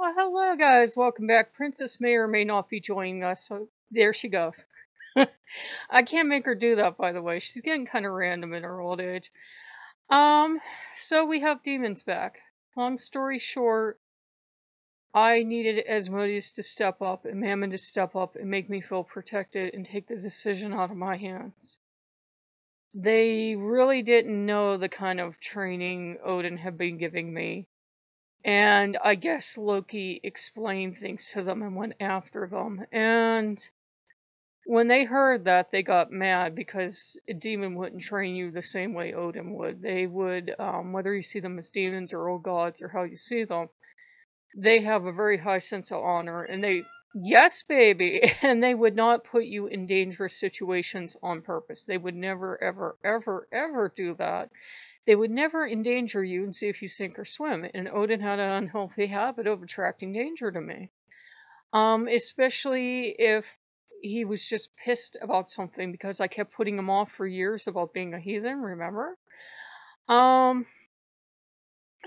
Well, hello guys, welcome back. Princess may or may not be joining us, so there she goes. I can't make her do that, by the way. She's getting kind of random in her old age. Um, so we have demons back. Long story short, I needed Asmodeus to step up and Mammon to step up and make me feel protected and take the decision out of my hands. They really didn't know the kind of training Odin had been giving me. And I guess Loki explained things to them and went after them. And when they heard that, they got mad because a demon wouldn't train you the same way Odin would. They would, whether you see them as demons or old gods or how you see them, they have a very high sense of honor. And they, yes, baby, and they would not put you in dangerous situations on purpose. They would never, ever, ever, ever do that. They would never endanger you and see if you sink or swim, and Odin had an unhealthy habit of attracting danger to me. Especially if he was just pissed about something because I kept putting him off for years about being a heathen, remember? And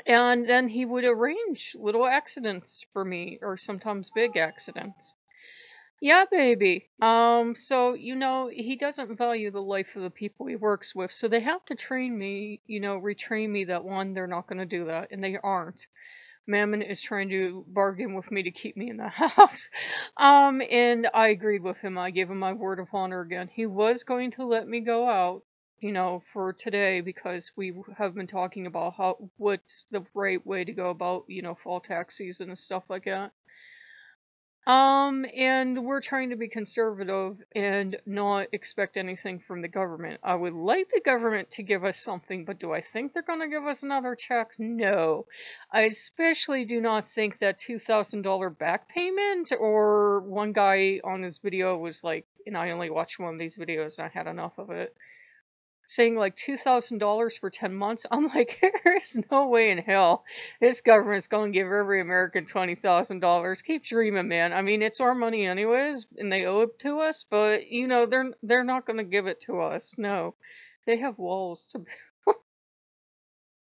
then he would arrange little accidents for me, or sometimes big accidents. Yeah, baby. So, he doesn't value the life of the people he works with, so they have to train me, retrain me that one, they're not going to do that, and they aren't. Mammon is trying to bargain with me to keep me in the house. And I agreed with him. I gave him my word of honor again. He was going to let me go out, for today because we have been talking about what's the right way to go about, fall tax season and stuff like that. And we're trying to be conservative and not expect anything from the government. I would like the government to give us something, but do I think they're going to give us another check? No. I especially do not think that $2,000 back payment, or one guy on his video was like, and I only watched one of these videos and I had enough of it, saying like $2,000 for 10 months. I'm like, there's no way in hell this government's going to give every American $20,000. Keep dreaming, man. I mean, it's our money anyways, and they owe it to us, but they're not going to give it to us. No, they have walls to.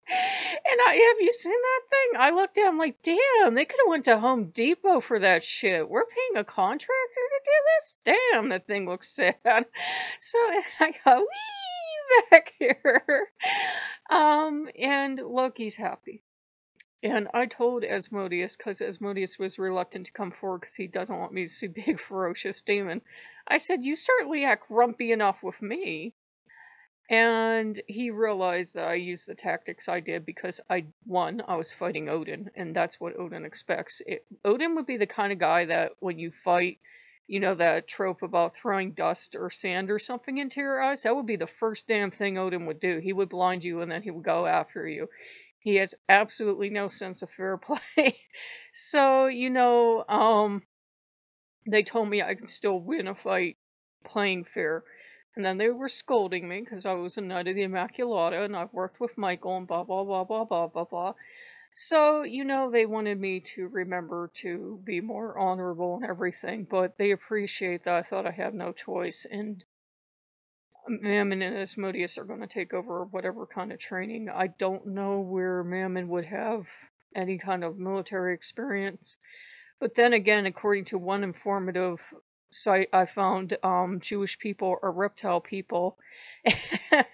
And have you seen that thing? I looked at, I'm like, damn, they could have went to Home Depot for that shit. We're paying a contractor to do this? Damn, that thing looks sad. So I go, wee, back here. And Loki's happy. And I told Asmodeus, because Asmodeus was reluctant to come forward because he doesn't want me to see big, ferocious demon. I said, you certainly act grumpy enough with me. And he realized that I used the tactics I did because I was fighting Odin, and that's what Odin expects. Odin would be the kind of guy that when you fight, that trope about throwing dust or sand or something into your eyes, that would be the first damn thing Odin would do. He would blind you and then he would go after you. He has absolutely no sense of fair play. So, they told me I could still win a fight playing fair. And then they were scolding me because I was a Knight of the Immaculata and I've worked with Michael and blah, blah, blah, blah, blah, blah, blah. So, they wanted me to remember to be more honorable and everything, but they appreciate that I thought I had no choice. And Mammon and Asmodeus are going to take over whatever kind of training. I don't know where Mammon would have any kind of military experience. But then again, according to one informative site I found, Jewish people are reptile people,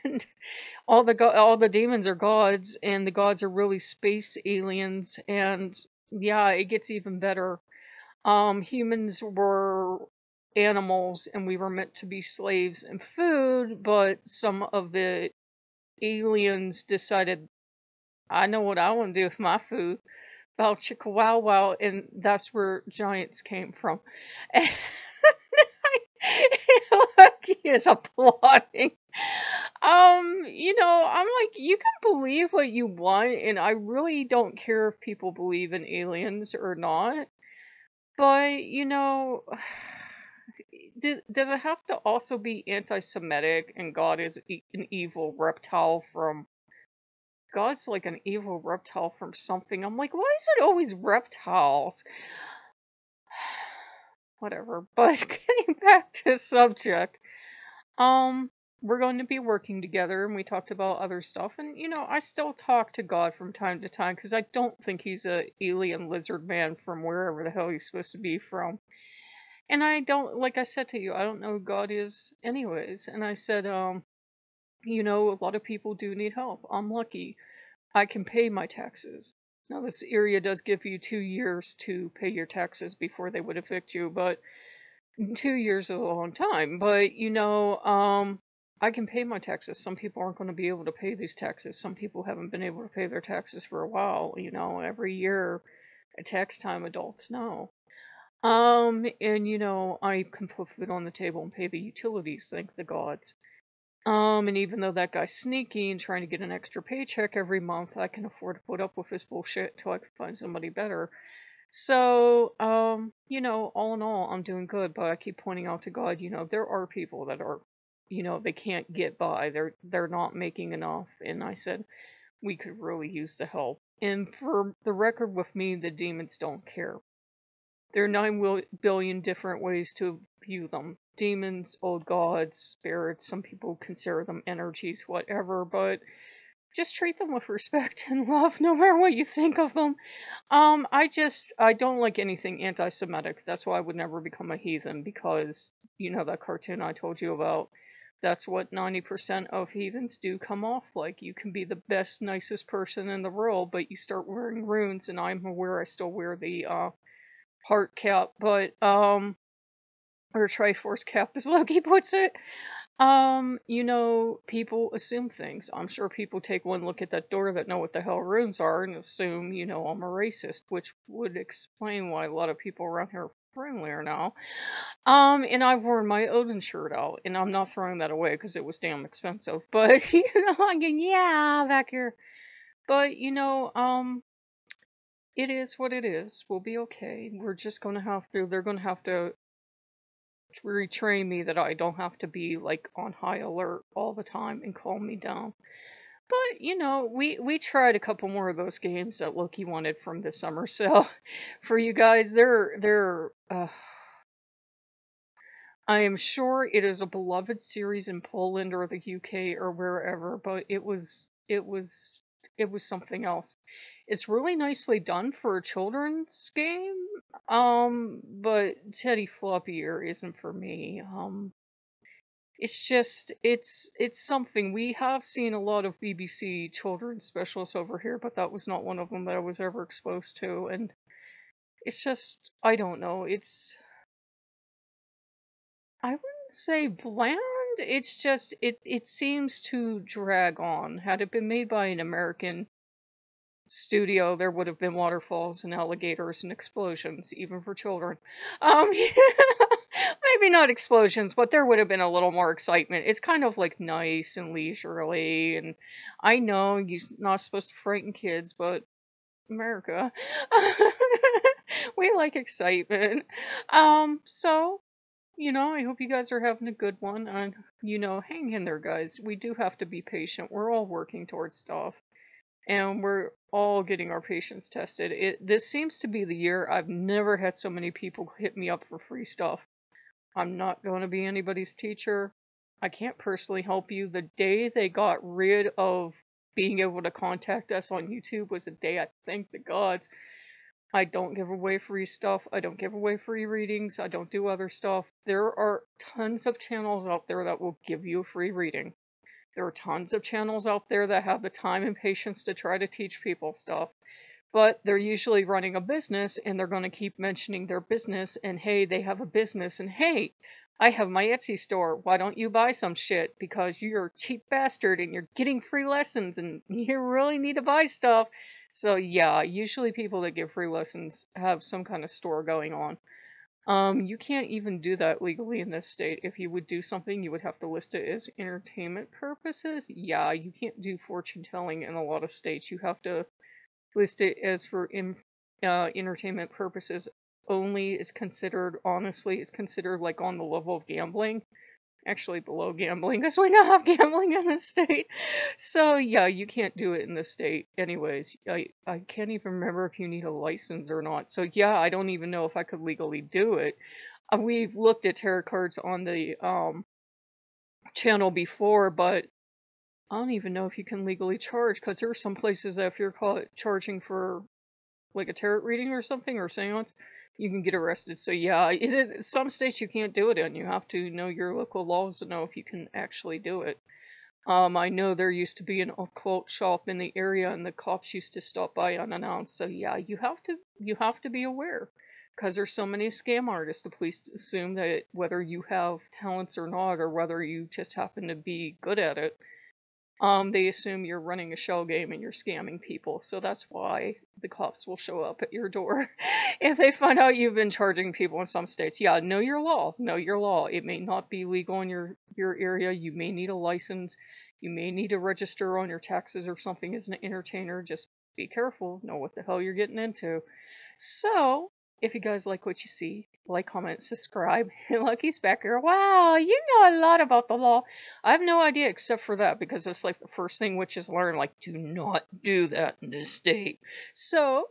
and all the demons are gods, and the gods are really space aliens. And yeah, it gets even better. Humans were animals, and we were meant to be slaves and food, but some of the aliens decided, I know what I want to do with my food. Bow chicka wow wow, and that's where giants came from. And Loki is applauding. I'm like, you can believe what you want, and I really don't care if people believe in aliens or not. But, does it have to also be anti-Semitic and God is an evil reptile from... God's like an evil reptile from something. I'm like, why is it always reptiles? Whatever. But getting back to subject, we're going to be working together, and we talked about other stuff. And I still talk to God from time to time because I don't think he's a alien lizard man from wherever the hell he's supposed to be from. And I don't, like I said to you, I don't know who God is anyways. And I said, a lot of people do need help. I'm lucky. I can pay my taxes. Now, this area does give you 2 years to pay your taxes before they would evict you, but 2 years is a long time. But, I can pay my taxes. Some people aren't going to be able to pay these taxes. Some people haven't been able to pay their taxes for a while. Every year at tax time, adults know. And I can put food on the table and pay the utilities, thank the gods. And even though that guy's sneaky and trying to get an extra paycheck every month, I can afford to put up with his bullshit until I can find somebody better. So, all in all, I'm doing good, but I keep pointing out to God, there are people that are, they can't get by. They're not making enough. And I said, we could really use the help. And for the record with me, the demons don't care. There are 9 billion different ways to view them. Demons, old gods, spirits, some people consider them energies, whatever, but just treat them with respect and love no matter what you think of them. I don't like anything anti-Semitic. That's why I would never become a heathen, because, that cartoon I told you about, that's what 90% of heathens do come off like. You can be the best, nicest person in the world, but you start wearing runes, and I'm aware I still wear the, heart cap, but, or Triforce cap, as Loki puts it. People assume things. I'm sure people take one look at that door that know what the hell runes are and assume, I'm a racist, which would explain why a lot of people around here are friendlier now. And I've worn my Odin shirt out, and I'm not throwing that away because it was damn expensive, but, yeah, back here. But, it is what it is. We'll be okay. We're just they're gonna have to retrain me that I don't have to be like on high alert all the time and calm me down. But, we tried a couple more of those games that Loki wanted from this summer. So for you guys, I am sure it is a beloved series in Poland or the UK or wherever, but it was something else. It's really nicely done for a children's game, but Teddy Floppy Ear isn't for me. It's just, it's something. We have seen a lot of BBC children's specials over here, but that was not one of them that I was ever exposed to, and it's just, I don't know, I wouldn't say bland, it's just, it seems to drag on. Had it been made by an American studio, there would have been waterfalls and alligators and explosions, even for children. Maybe not explosions, but there would have been a little more excitement. It's kind of like nice and leisurely, and I know you're not supposed to frighten kids, but America, we like excitement. So, I hope you guys are having a good one, and, hang in there, guys. We do have to be patient. We're all working towards stuff, and we're all getting our patience tested. This seems to be the year I've never had so many people hit me up for free stuff. I'm not going to be anybody's teacher. I can't personally help you. The day they got rid of being able to contact us on YouTube was the day I thank the gods. I don't give away free stuff. I don't give away free readings. I don't do other stuff. There are tons of channels out there that will give you a free reading. There are tons of channels out there that have the time and patience to try to teach people stuff. But they're usually running a business, and they're going to keep mentioning their business, and hey, they have a business, and hey, I have my Etsy store. Why don't you buy some shit? Because you're a cheap bastard and you're getting free lessons and you really need to buy stuff. So yeah, usually people that give free lessons have some kind of store going on. You can't even do that legally in this state. If you would do something, you would have to list it as entertainment purposes. Yeah, you can't do fortune telling in a lot of states. You have to list it as for entertainment purposes only. It's considered, honestly, it's considered like on the level of gambling. Actually below gambling, because we now have gambling in this state. So yeah, you can't do it in this state anyways. I can't even remember if you need a license or not. So yeah, I don't even know if I could legally do it. We've looked at tarot cards on the channel before, but I don't even know if you can legally charge, because there are some places that if you're charging for like a tarot reading or something, or seance, you can get arrested. So yeah, some states you can't do it in. You have to know your local laws to know if you can actually do it. I know there used to be an occult shop in the area, and the cops used to stop by unannounced. So yeah, you have to be aware, because there's so many scam artists. The police assume that whether you have talents or not, or whether you just happen to be good at it, they assume you're running a shell game and you're scamming people. So that's why the cops will show up at your door if they find out you've been charging people in some states. Yeah, know your law. Know your law. It may not be legal in your area. You may need a license. You may need to register on your taxes or something as an entertainer. Just be careful. Know what the hell you're getting into. So, if you guys like what you see, like, comment, subscribe. And Lucky's back here. Wow, you know a lot about the law. I have no idea except for that, because it's like the first thing witches learn, like, do not do that in this state. So,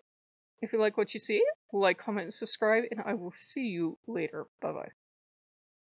if you like what you see, like, comment, and subscribe, and I will see you later. Bye-bye.